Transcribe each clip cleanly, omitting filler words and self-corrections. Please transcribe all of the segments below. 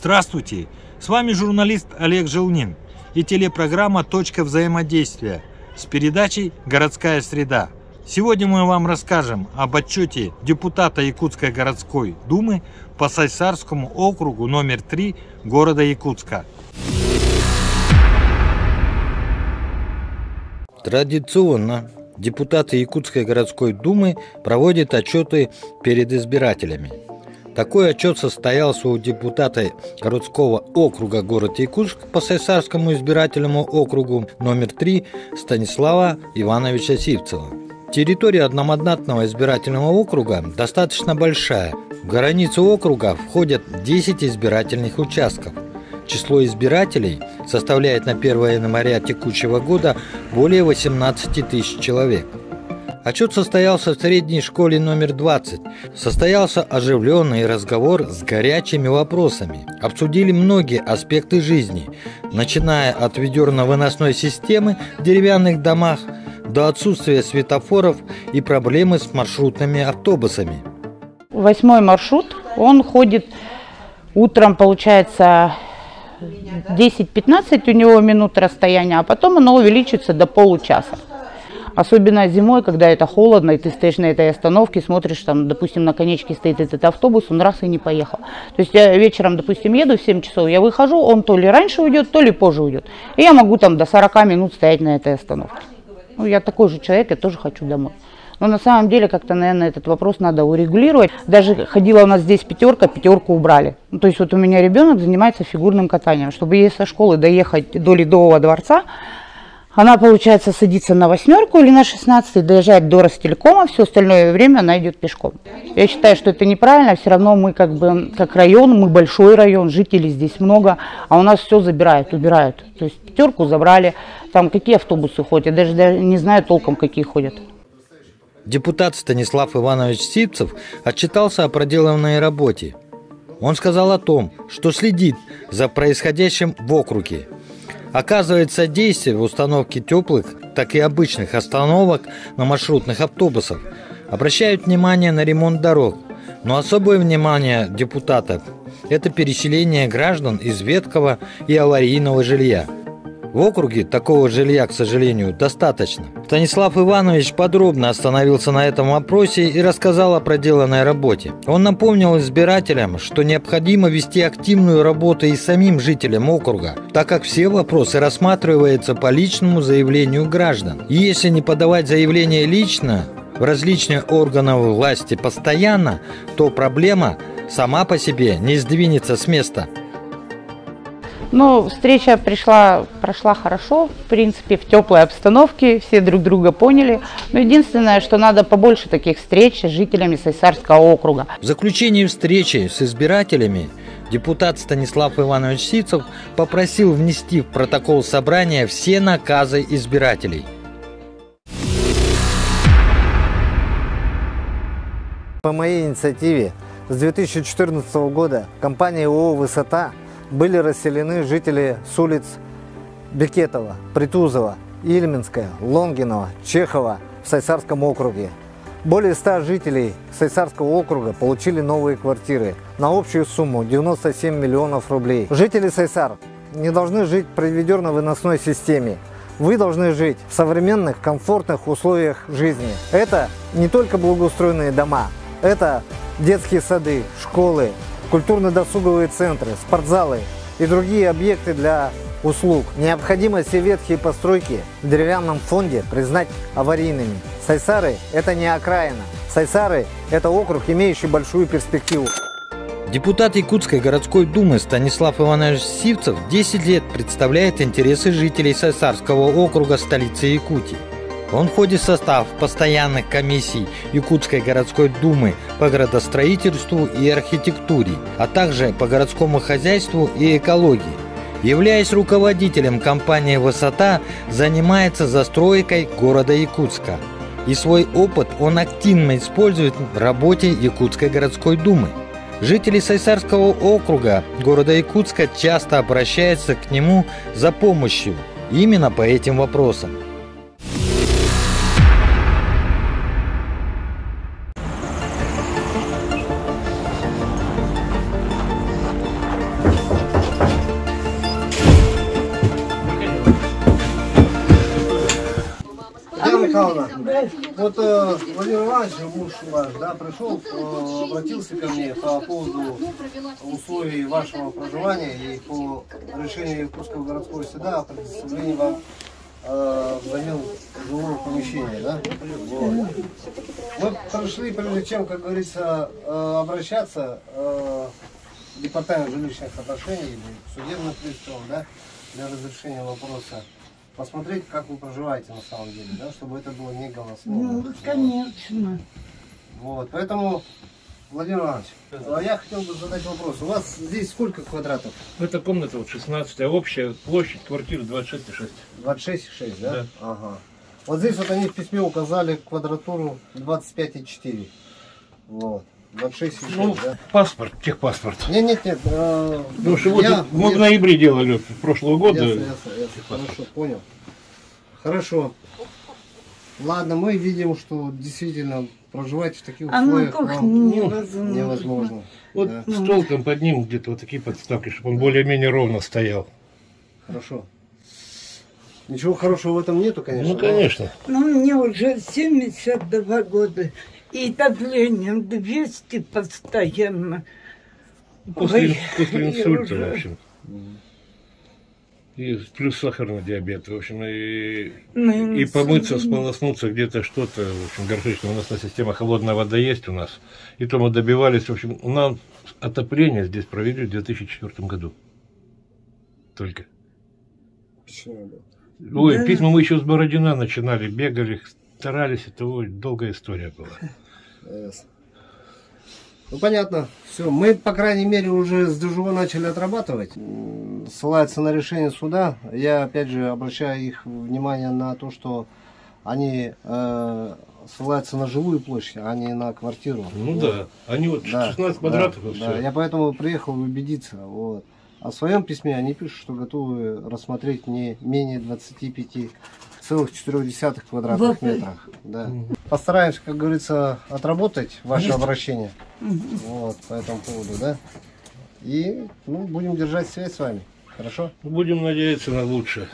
Здравствуйте! С вами журналист Олег Желнин и телепрограмма «Точка взаимодействия» с передачей «Городская среда». Сегодня мы вам расскажем об отчете депутата Якутской городской думы по Сайсарскому округу номер 3 города Якутска. Традиционно депутаты Якутской городской думы проводят отчеты перед избирателями. Такой отчет состоялся у депутата городского округа города Якутск по Сайсарскому избирательному округу номер 3 Станислава Ивановича Сивцева. Территория одномандатного избирательного округа достаточно большая. В границу округа входят 10 избирательных участков. Число избирателей составляет на 1 января текущего года более 18 тысяч человек. Отчет состоялся в средней школе номер 20. Состоялся оживленный разговор с горячими вопросами. Обсудили многие аспекты жизни, начиная от ведерно-выносной системы в деревянных домах до отсутствия светофоров и проблемы с маршрутными автобусами. 8-й маршрут, он ходит утром, получается, 10-15 у него минут расстояния, а потом оно увеличится до получаса. Особенно зимой, когда это холодно, и ты стоишь на этой остановке, смотришь, там, допустим, на конечке стоит этот автобус, он раз и не поехал. То есть я вечером, допустим, еду в 7 часов, я выхожу, он то ли раньше уйдет, то ли позже уйдет. И я могу там до 40 минут стоять на этой остановке. Ну, я такой же человек, я тоже хочу домой. Но на самом деле как-то, наверное, этот вопрос надо урегулировать. Даже ходила у нас здесь пятерку убрали. Ну, то есть вот у меня ребенок занимается фигурным катанием. Чтобы ей со школы доехать до Ледового дворца, она, получается, садится на 8 или на 16, доезжает до Ростелекома, все остальное время она идет пешком. Я считаю, что это неправильно, все равно мы как район, мы большой район, жителей здесь много, а у нас все забирают, убирают. То есть пятерку забрали, там какие автобусы ходят, я даже не знаю толком, какие ходят. Депутат Станислав Иванович Сивцев отчитался о проделанной работе. Он сказал о том, что следит за происходящим в округе. Оказывает содействие в установке теплых, так и обычных остановок на маршрутных автобусах. Обращают внимание на ремонт дорог. Но особое внимание депутата – это переселение граждан из ветхого и аварийного жилья. В округе такого жилья, к сожалению, достаточно. Станислав Иванович подробно остановился на этом вопросе и рассказал о проделанной работе. Он напомнил избирателям, что необходимо вести активную работу и самим жителям округа, так как все вопросы рассматриваются по личному заявлению граждан. И если не подавать заявление лично в различные органы власти постоянно, то проблема сама по себе не сдвинется с места. Ну, встреча прошла хорошо, в принципе, в теплой обстановке, все друг друга поняли. Но единственное, что надо побольше таких встреч с жителями Сайсарского округа. В заключении встречи с избирателями депутат Станислав Иванович Сивцев попросил внести в протокол собрания все наказы избирателей. По моей инициативе с 2014 года компания ООО «Высота» были расселены жители с улиц Бекетова, Притузова, Ильминская, Лонгинова, Чехова в Сайсарском округе. Более 100 жителей Сайсарского округа получили новые квартиры на общую сумму 97 миллионов рублей. Жители Сайсар не должны жить при ведерно-выносной системе. Вы должны жить в современных, комфортных условиях жизни. Это не только благоустроенные дома, это детские сады, школы, культурно-досуговые центры, спортзалы и другие объекты для услуг. Необходимо все ветхие постройки в деревянном фонде признать аварийными. Сайсары – это не окраина. Сайсары – это округ, имеющий большую перспективу. Депутат Якутской городской думы Станислав Иванович Сивцев 10 лет представляет интересы жителей Сайсарского округа столицы Якутии. Он входит в состав постоянных комиссий Якутской городской думы по градостроительству и архитектуре, а также по городскому хозяйству и экологии. Являясь руководителем компании «Высота», занимается застройкой города Якутска. И свой опыт он активно использует в работе Якутской городской думы. Жители Сайсарского округа города Якутска часто обращаются к нему за помощью именно по этим вопросам. Елена Михайловна, вот Владимир Иванович, муж ваш, да, пришел, обратился ко мне по поводу условий вашего проживания и по решению Иркутского городского суда о предоставлении вам взамен жилого помещения, да? Вот. Мы прошли, прежде чем, как говорится, обращаться в департамент жилищных отношений или судебных приставов, да, для разрешения вопроса, посмотреть, как вы проживаете на самом деле, да, чтобы это было не голословно. Ну, конечно. Вот, поэтому, Владимир Иванович, я хотел бы задать вопрос. У вас здесь сколько квадратов? Эта комната вот 16, а общая площадь квартиры 26,6. 26,6, да? Да. Ага. Вот здесь вот они в письме указали квадратуру 25,4. Вот. 26,6, Ну, да? паспорт, техпаспорт. Нет. Потому что вот мы в ноябре делали прошлого года. Ясно. Хорошо, понял. Хорошо. Ладно, мы видим, что действительно проживать в таких А на условиях кухне вам невозможно. Вот Да. стол там под ним где-то вот такие подставки, чтобы он более-менее ровно стоял. Хорошо. Ничего хорошего в этом нету, конечно. Ну, конечно. Ну, мне уже 72 года. И давлением 200 постоянно. После Ой, инсульта, уже. в общем. И плюс сахарный диабет, в общем, и помыться, сполоснуться где-то что-то, в общем, горшечная. У нас на система холодная вода есть у нас. И то мы добивались, в общем, у нас отопление здесь провели в 2004 году. Только. Ой, Да. письма мы еще с Бородина начинали, бегали, старались, это долгая история была. Ясно. Ну, понятно. Все. Мы, по крайней мере, уже с ДЖО начали отрабатывать. Ссылаются на решение суда. Я, опять же, обращаю их внимание на то, что они ссылаются на жилую площадь, а не на квартиру. Ну Вот. да, они вот 16 квадратов и все. Да, я поэтому приехал убедиться. Вот. А в своем письме они пишут, что готовы рассмотреть не менее 25,4 квадратных метрах. Да. Постараемся, как говорится, отработать ваше обращение вот, по этому поводу, да. И будем держать связь с вами. Хорошо? Будем надеяться на лучшее.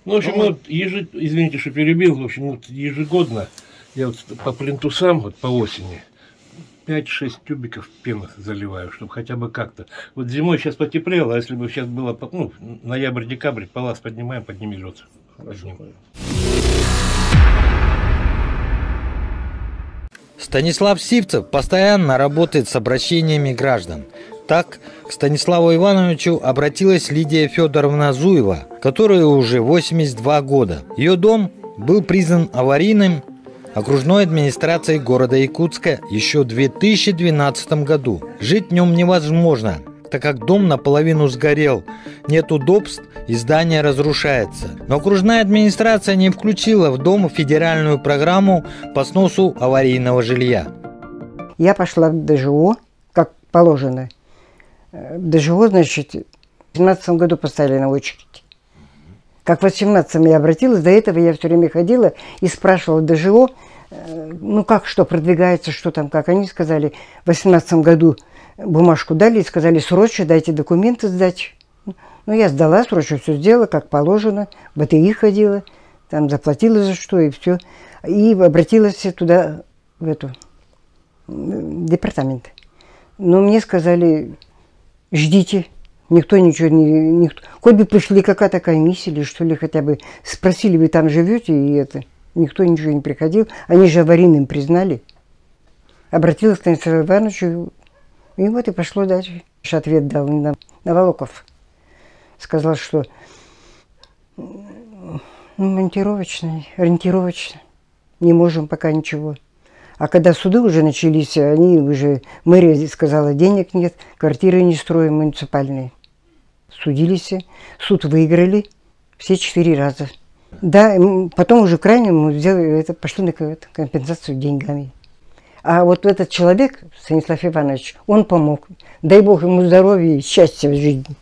Ну, в общем, вот извините, что перебил, в общем, вот ежегодно я вот по плинтусам, вот по осени, 5-6 тюбиков пены заливаю, чтобы хотя бы как-то. Вот зимой сейчас потеплело, а если бы сейчас было, ноябрь-декабрь, палас поднимаем, поднимется. Станислав Сивцев постоянно работает с обращениями граждан. Так, к Станиславу Ивановичу обратилась Лидия Федоровна Зуева, которой уже 82 года. Ее дом был признан аварийным окружной администрацией города Якутска еще в 2012 году. Жить в нем невозможно, так как дом наполовину сгорел, нет удобств и здание разрушается. Но окружная администрация не включила в дом федеральную программу по сносу аварийного жилья. Я пошла в ДЖО, как положено. В ДЖО, значит, в 2017 году поставили на очередь. Как в 2018 я обратилась, до этого я все время ходила и спрашивала в ДЖО, как что продвигается, что там, как. Они сказали, в 2018 году бумажку дали и сказали, срочно дайте документы сдать. Я сдала, срочно все сделала, как положено, в БТИ ходила, там заплатила за что и все. И обратилась туда, в департамент. Но мне сказали, ждите, никто ничего не... Хоть бы пришли какая-то комиссия или что ли, хотя бы спросили, вы там живете, и это... Никто ничего не приходил, они же аварийным признали. Обратилась к Станиславу Ивановичу, и вот и пошло дальше. Ответ дал на Волоков. Сказал, что ориентировочно, не можем пока ничего. А когда суды уже начались, мэрия сказала, денег нет, квартиры не строим муниципальные. Судились, суд выиграли все 4 раза. Да, потом уже крайне мы пошли на компенсацию деньгами. А вот этот человек, Станислав Иванович, он помог. Дай Бог ему здоровья и счастья в жизни.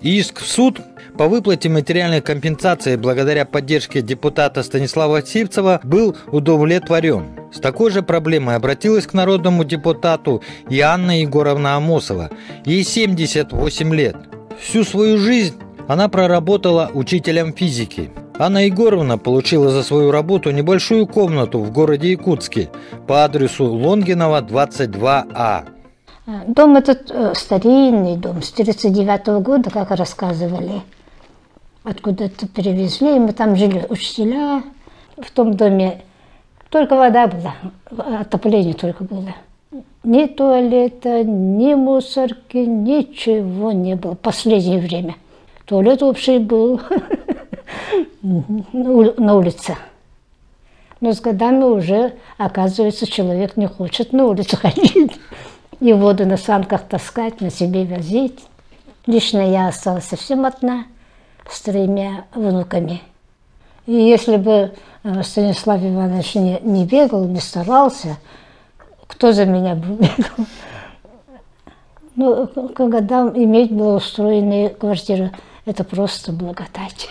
Иск в суд по выплате материальной компенсации благодаря поддержке депутата Станислава Сивцева был удовлетворен. С такой же проблемой обратилась к народному депутату и Анна Егоровна Амосова. Ей 78 лет. Всю свою жизнь она проработала учителем физики. Анна Егоровна получила за свою работу небольшую комнату в городе Якутске по адресу Лонгинова, 22А. Дом этот старинный дом, с 1939 года, как рассказывали. Откуда-то перевезли, мы там жили учителя. В том доме только вода была, отопление только было. Ни туалета, ни мусорки, ничего не было в последнее время. Туалет общий был на улице. Но с годами уже, оказывается, человек не хочет на улицу ходить. И воду на санках таскать, на себе возить. Лично я осталась совсем одна с 3 внуками. И если бы Станислав Иванович не бегал, не старался, кто за меня бы бегал? Ну, когда иметь благоустроенные квартиры, это просто благодать.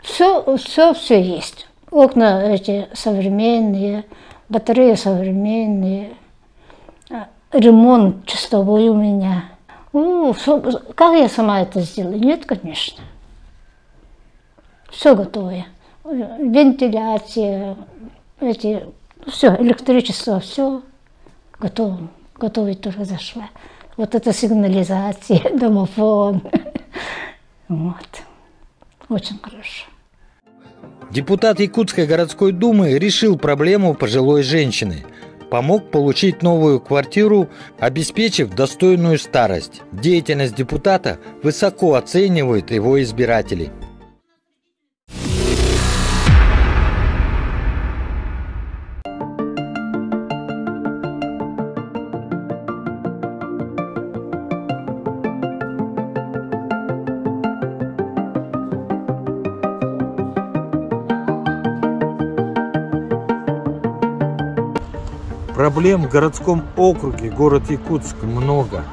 Все есть. Окна эти современные, батареи современные, ремонт чистовой у меня. Как я сама это сделаю? Нет, конечно. Все готовое. Вентиляция, все, электричество, все готово. Готовить только зашла. Вот это сигнализация, домофон. Вот. Очень хорошо. Депутат Якутской городской думы решил проблему пожилой женщины. Помог получить новую квартиру, обеспечив достойную старость. Деятельность депутата высоко оценивают его избиратели. Проблем в городском округе город Якутск много,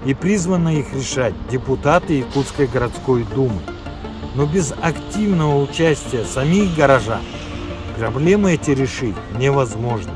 и призвано их решать депутаты Якутской городской думы. Но без активного участия самих горожан проблемы эти решить невозможно.